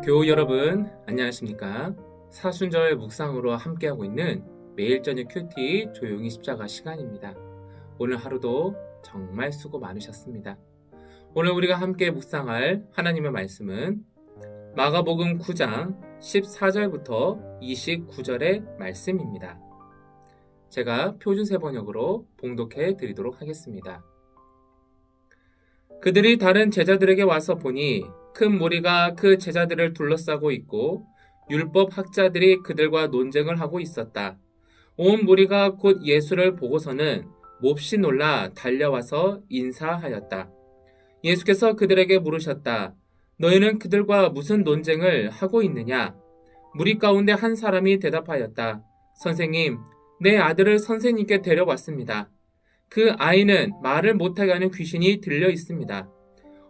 교우 여러분, 안녕하십니까? 사순절 묵상으로 함께하고 있는 매일 저녁 큐티 조용히 십자가 시간입니다. 오늘 하루도 정말 수고 많으셨습니다. 오늘 우리가 함께 묵상할 하나님의 말씀은 마가복음 9장 14절부터 29절의 말씀입니다. 제가 표준세 번역으로 봉독해 드리도록 하겠습니다. 그들이 다른 제자들에게 와서 보니 큰 무리가 그 제자들을 둘러싸고 있고 율법 학자들이 그들과 논쟁을 하고 있었다. 온 무리가 곧 예수를 보고서는 몹시 놀라 달려와서 인사하였다. 예수께서 그들에게 물으셨다. 너희는 그들과 무슨 논쟁을 하고 있느냐? 무리 가운데 한 사람이 대답하였다. 선생님, 내 아들을 선생님께 데려왔습니다. 그 아이는 말을 못하게 하는 귀신이 들려 있습니다.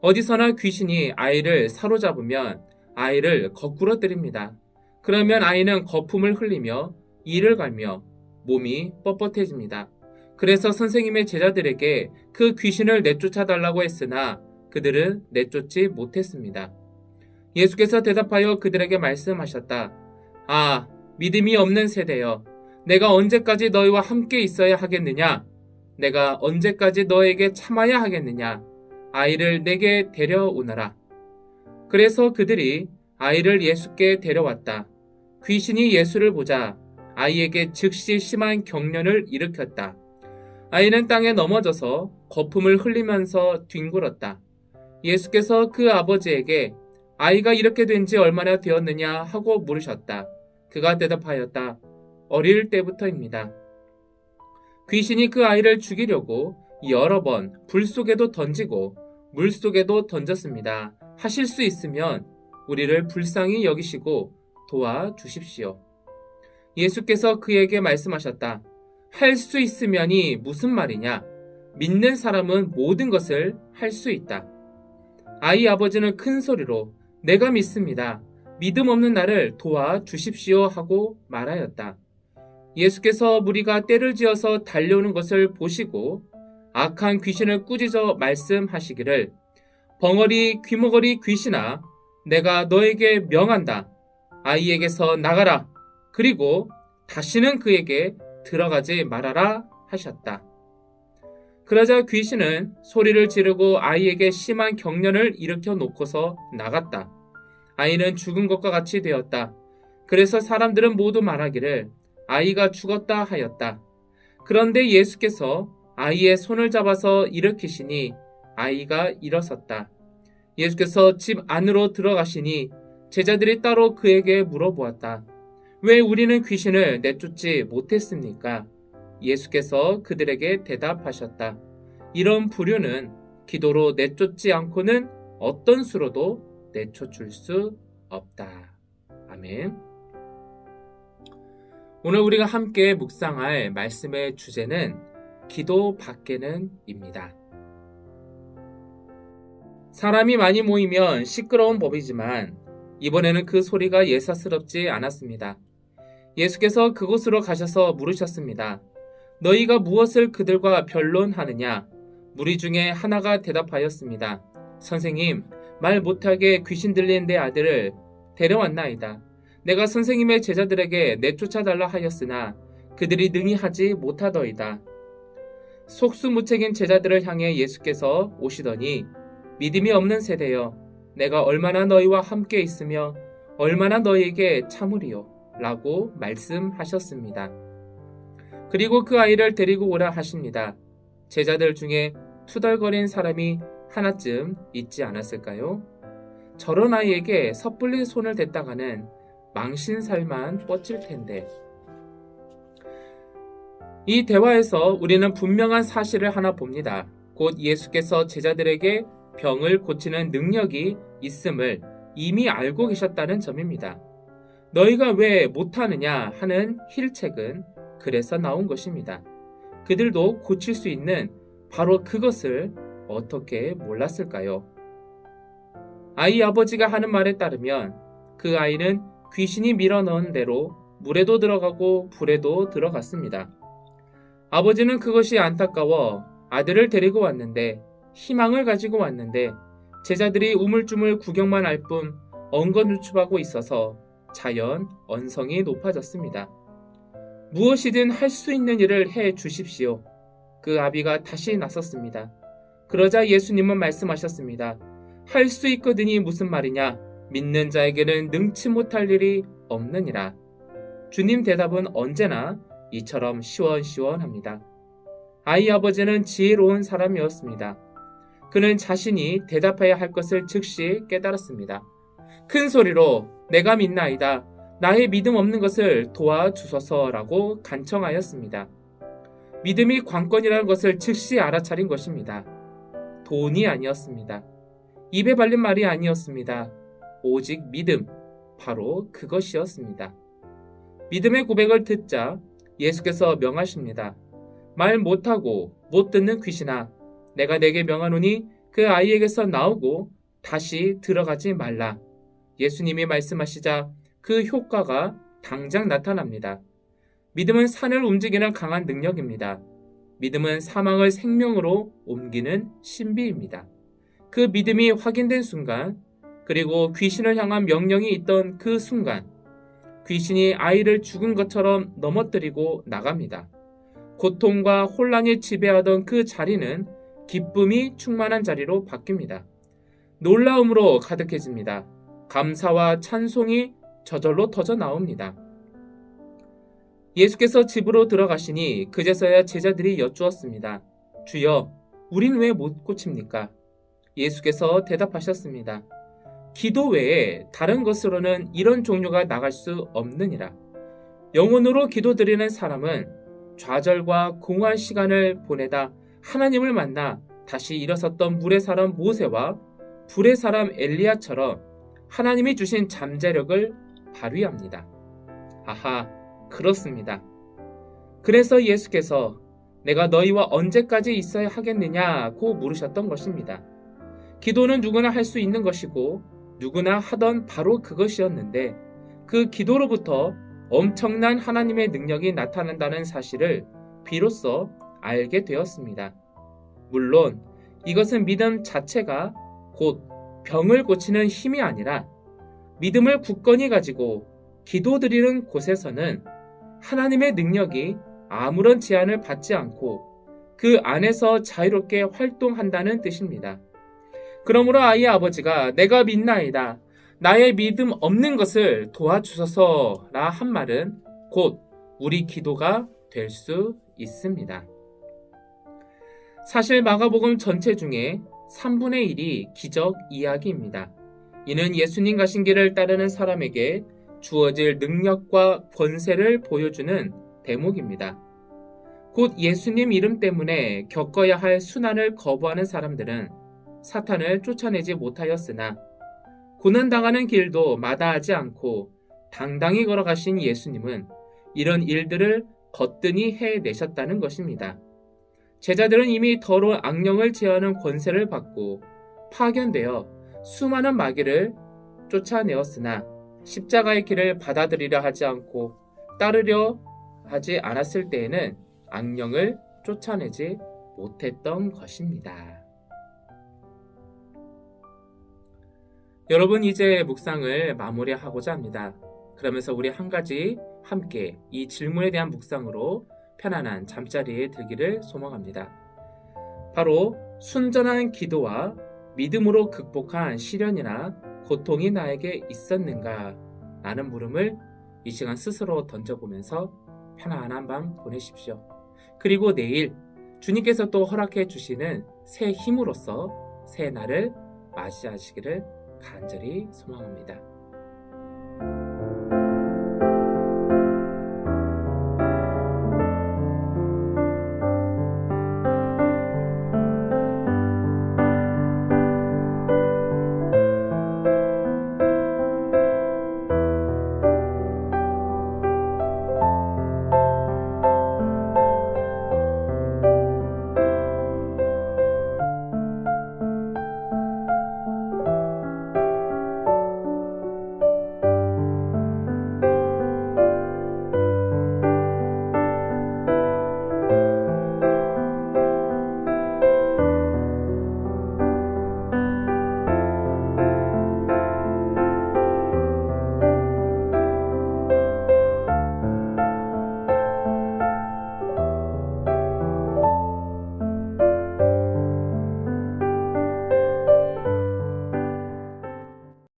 어디서나 귀신이 아이를 사로잡으면 아이를 거꾸로 때립니다. 그러면 아이는 거품을 흘리며 이를 갈며 몸이 뻣뻣해집니다. 그래서 선생님의 제자들에게 그 귀신을 내쫓아달라고 했으나 그들은 내쫓지 못했습니다. 예수께서 대답하여 그들에게 말씀하셨다. 아, 믿음이 없는 세대여, 내가 언제까지 너희와 함께 있어야 하겠느냐? 내가 언제까지 너에게 참아야 하겠느냐? 아이를 내게 데려오너라. 그래서 그들이 아이를 예수께 데려왔다. 귀신이 예수를 보자 아이에게 즉시 심한 경련을 일으켰다. 아이는 땅에 넘어져서 거품을 흘리면서 뒹굴었다. 예수께서 그 아버지에게 아이가 이렇게 된 지 얼마나 되었느냐 하고 물으셨다. 그가 대답하였다. 어릴 때부터입니다. 귀신이 그 아이를 죽이려고 여러 번 불 속에도 던지고 물 속에도 던졌습니다. 하실 수 있으면 우리를 불쌍히 여기시고 도와주십시오. 예수께서 그에게 말씀하셨다. 할 수 있으면이 무슨 말이냐? 믿는 사람은 모든 것을 할 수 있다. 아이 아버지는 큰 소리로 내가 믿습니다. 믿음 없는 나를 도와주십시오 하고 말하였다. 예수께서 무리가 떼를 지어서 달려오는 것을 보시고 악한 귀신을 꾸짖어 말씀하시기를 벙어리 귀머거리 귀신아, 내가 너에게 명한다. 아이에게서 나가라. 그리고 다시는 그에게 들어가지 말아라 하셨다. 그러자 귀신은 소리를 지르고 아이에게 심한 경련을 일으켜 놓고서 나갔다. 아이는 죽은 것과 같이 되었다. 그래서 사람들은 모두 말하기를 아이가 죽었다 하였다. 그런데 예수께서 아이의 손을 잡아서 일으키시니 아이가 일어섰다. 예수께서 집 안으로 들어가시니 제자들이 따로 그에게 물어보았다. 왜 우리는 귀신을 내쫓지 못했습니까? 예수께서 그들에게 대답하셨다. 이런 부류는 기도로 내쫓지 않고는 어떤 수로도 내쫓을 수 없다. 아멘. 오늘 우리가 함께 묵상할 말씀의 주제는 기도 밖에는 입니다. 사람이 많이 모이면 시끄러운 법이지만 이번에는 그 소리가 예사스럽지 않았습니다. 예수께서 그곳으로 가셔서 물으셨습니다. 너희가 무엇을 그들과 변론하느냐? 무리 중에 하나가 대답하였습니다. 선생님, 말 못하게 귀신 들린 내 아들을 데려왔나이다. 내가 선생님의 제자들에게 내쫓아달라 하였으나 그들이 능히 하지 못하더이다. 속수무책인 제자들을 향해 예수께서 오시더니 믿음이 없는 세대여, 내가 얼마나 너희와 함께 있으며 얼마나 너희에게 참으리요 라고 말씀하셨습니다. 그리고 그 아이를 데리고 오라 하십니다. 제자들 중에 투덜거린 사람이 하나쯤 있지 않았을까요? 저런 아이에게 섣불리 손을 댔다가는 망신살만 뻗칠 텐데. 이 대화에서 우리는 분명한 사실을 하나 봅니다. 곧 예수께서 제자들에게 병을 고치는 능력이 있음을 이미 알고 계셨다는 점입니다. 너희가 왜 못하느냐 하는 힐책은 그래서 나온 것입니다. 그들도 고칠 수 있는 바로 그것을 어떻게 몰랐을까요? 아이 아버지가 하는 말에 따르면 그 아이는 귀신이 밀어넣은 대로 물에도 들어가고 불에도 들어갔습니다. 아버지는 그것이 안타까워 아들을 데리고 왔는데, 희망을 가지고 왔는데 제자들이 우물쭈물 구경만 할 뿐 엉거주춤하고 있어서 자연 언성이 높아졌습니다. 무엇이든 할 수 있는 일을 해 주십시오. 그 아비가 다시 나섰습니다. 그러자 예수님은 말씀하셨습니다. 할 수 있거든이 무슨 말이냐? 믿는 자에게는 능치 못할 일이 없느니라. 주님 대답은 언제나 이처럼 시원시원합니다. 아이 아버지는 지혜로운 사람이었습니다. 그는 자신이 대답해야 할 것을 즉시 깨달았습니다. 큰 소리로 내가 믿나이다. 나의 믿음 없는 것을 도와주소서라고 간청하였습니다. 믿음이 관건이라는 것을 즉시 알아차린 것입니다. 돈이 아니었습니다. 입에 발린 말이 아니었습니다. 오직 믿음, 바로 그것이었습니다. 믿음의 고백을 듣자 예수께서 명하십니다. 말 못하고 못 듣는 귀신아, 내가 내게 명하노니 그 아이에게서 나오고 다시 들어가지 말라. 예수님이 말씀하시자 그 효과가 당장 나타납니다. 믿음은 산을 움직이는 강한 능력입니다. 믿음은 사망을 생명으로 옮기는 신비입니다. 그 믿음이 확인된 순간, 그리고 귀신을 향한 명령이 있던 그 순간, 귀신이 아이를 죽은 것처럼 넘어뜨리고 나갑니다. 고통과 혼란이 지배하던 그 자리는 기쁨이 충만한 자리로 바뀝니다. 놀라움으로 가득해집니다. 감사와 찬송이 저절로 터져 나옵니다. 예수께서 집으로 들어가시니 그제서야 제자들이 여쭈었습니다. 주여, 우린 왜 못 고칩니까? 예수께서 대답하셨습니다. 기도 외에 다른 것으로는 이런 종류가 나갈 수 없느니라. 영혼으로 기도드리는 사람은 좌절과 공허한 시간을 보내다 하나님을 만나 다시 일어섰던 물의 사람 모세와 불의 사람 엘리야처럼 하나님이 주신 잠재력을 발휘합니다. 아하, 그렇습니다. 그래서 예수께서 내가 너희와 언제까지 있어야 하겠느냐고 물으셨던 것입니다. 기도는 누구나 할 수 있는 것이고 누구나 하던 바로 그것이었는데 그 기도로부터 엄청난 하나님의 능력이 나타난다는 사실을 비로소 알게 되었습니다. 물론 이것은 믿음 자체가 곧 병을 고치는 힘이 아니라 믿음을 굳건히 가지고 기도드리는 곳에서는 하나님의 능력이 아무런 제한을 받지 않고 그 안에서 자유롭게 활동한다는 뜻입니다. 그러므로 아이의 아버지가 내가 믿나이다. 나의 믿음 없는 것을 도와주소서라 한 말은 곧 우리 기도가 될 수 있습니다. 사실 마가복음 전체 중에 3분의 1이 기적 이야기입니다. 이는 예수님 가신 길을 따르는 사람에게 주어질 능력과 권세를 보여주는 대목입니다. 곧 예수님 이름 때문에 겪어야 할 순환을 거부하는 사람들은 사탄을 쫓아내지 못하였으나 고난당하는 길도 마다하지 않고 당당히 걸어가신 예수님은 이런 일들을 거뜬히 해내셨다는 것입니다. 제자들은 이미 더러운 악령을 제어하는 권세를 받고 파견되어 수많은 마귀를 쫓아내었으나 십자가의 길을 받아들이려 하지 않고 따르려 하지 않았을 때에는 악령을 쫓아내지 못했던 것입니다. 여러분, 이제 묵상을 마무리하고자 합니다. 그러면서 우리 한 가지 함께 이 질문에 대한 묵상으로 편안한 잠자리에 들기를 소망합니다. 바로 순전한 기도와 믿음으로 극복한 시련이나 고통이 나에게 있었는가? 라는 물음을 이 시간 스스로 던져보면서 편안한 밤 보내십시오. 그리고 내일 주님께서 또 허락해 주시는 새 힘으로써 새 날을 맞이하시기를 간절히 소망합니다.